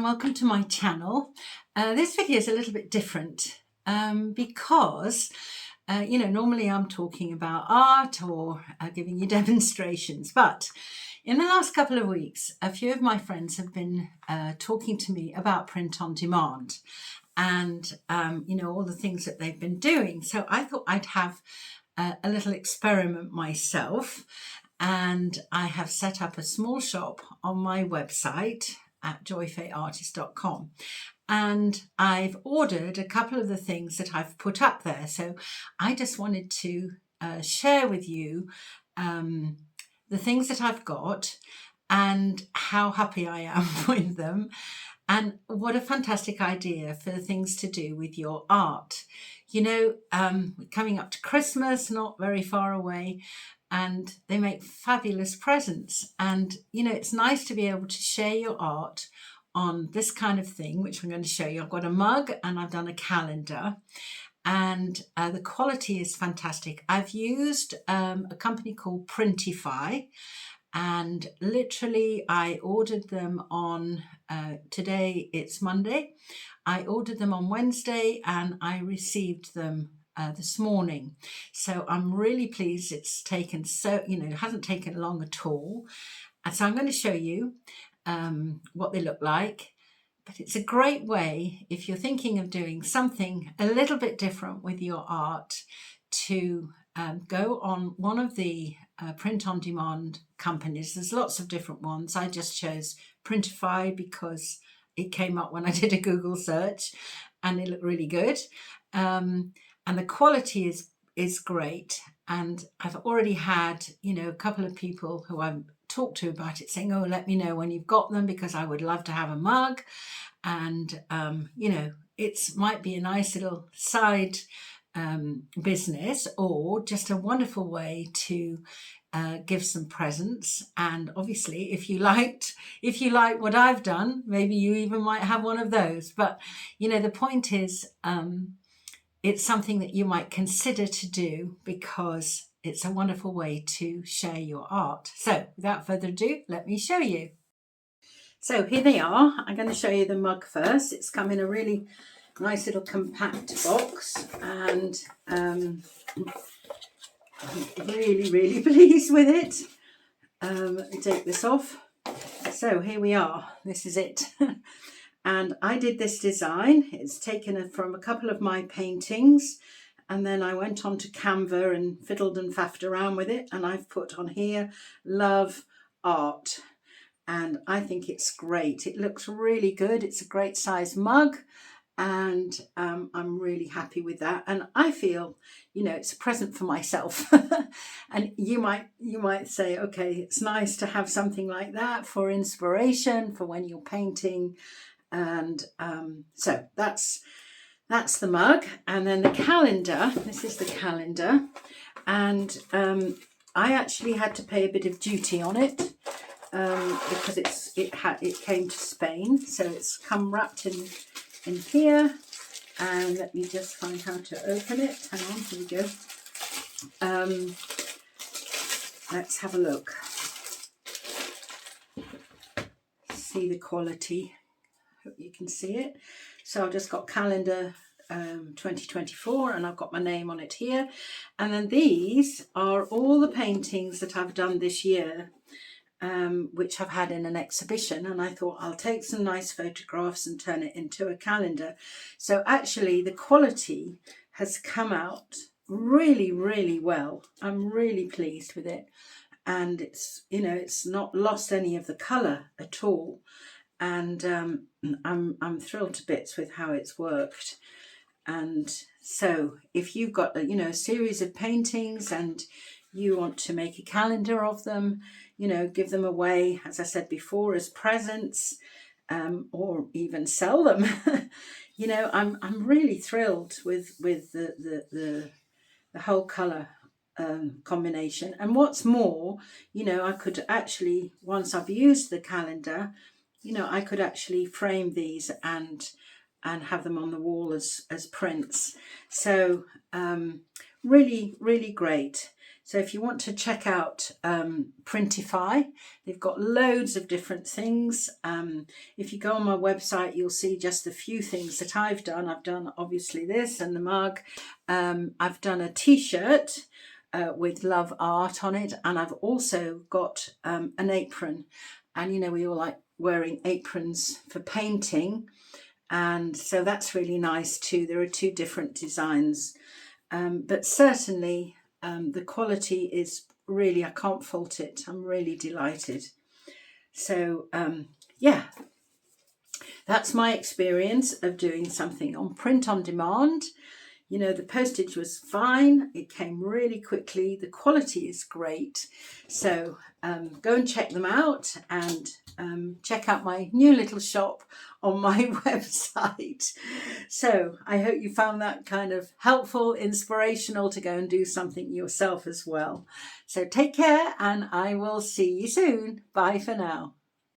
welcome to my channel. This video is a little bit different because normally I'm talking about art or giving you demonstrations, but in the last couple of weeks a few of my friends have been talking to me about print on demand and all the things that they've been doing. So I thought I'd have a little experiment myself, and I have set up a small shop on my website at joyfayartist.com, and I've ordered a couple of the things that I've put up there. So I just wanted to share with you the things that I've got and how happy I am with them, and what a fantastic idea for things to do with your art. Coming up to Christmas, not very far away, and they make fabulous presents. And it's nice to be able to share your art on this kind of thing, which I'm going to show you. I've got a mug and I've done a calendar, and the quality is fantastic. I've used a company called Printify, and literally I ordered them on today it's Monday. I ordered them on Wednesday and I received them this morning. So I'm really pleased. It's taken it hasn't taken long at all. And so I'm going to show you what they look like. But it's a great way, if you're thinking of doing something a little bit different with your art, to go on one of the print on demand companies. There's lots of different ones. I just chose Printify because it came up when I did a Google search and it looked really good. And the quality is great. And I've already had, a couple of people who I've talked to about it saying, oh, let me know when you've got them because I would love to have a mug. And, it might be a nice little side business, or just a wonderful way to give some presents. And obviously if you like what I've done, maybe you even might have one of those. But the point is it's something that you might consider to do because it's a wonderful way to share your art. So without further ado, let me show you. So here they are. I'm going to show you the mug first. It's come in a really nice little compact box, and I'm really pleased with it. Let me take this off. So here we are. This is it. And I did this design. It's taken from a couple of my paintings, and then I went on to Canva and fiddled and faffed around with it, and I've put on here, love art. And I think it's great. It looks really good. It's a great size mug, and I'm really happy with that. And I feel, it's a present for myself. And you might say, okay, it's nice to have something like that for inspiration for when you're painting. And so that's the mug. And then the calendar. This is the calendar, and I actually had to pay a bit of duty on it. Because it came to Spain, so it's come wrapped in here. And let me just find how to open it. Hang on, here we go. Let's have a look. See the quality. Hope you can see it. So I've just got calendar 2024, and I've got my name on it here. And then these are all the paintings that I've done this year, which I've had in an exhibition, and I thought I'll take some nice photographs and turn it into a calendar. So actually the quality has come out really well. I'm really pleased with it, and it's not lost any of the colour at all, and I'm thrilled to bits with how it's worked. And so if you've got a series of paintings and you want to make a calendar of them, give them away, as I said before, as presents, or even sell them. I'm really thrilled with the whole colour combination. And what's more, I could actually, once I've used the calendar, I could actually frame these and have them on the wall as prints. So really great. So if you want to check out Printify, they've got loads of different things. If you go on my website, you'll see just a few things that I've done. I've done obviously this and the mug. I've done a t-shirt with love art on it, and I've also got an apron. And you know, we all like wearing aprons for painting, and so that's really nice too. There are two different designs, but certainly the quality is really, I can't fault it. I'm really delighted. So yeah, that's my experience of doing something on print on demand. You know, the postage was fine. It came really quickly. The quality is great. So go and check them out, and check out my new little shop on my website. So I hope you found that kind of helpful, inspirational to go and do something yourself as well. So take care, and I will see you soon. Bye for now.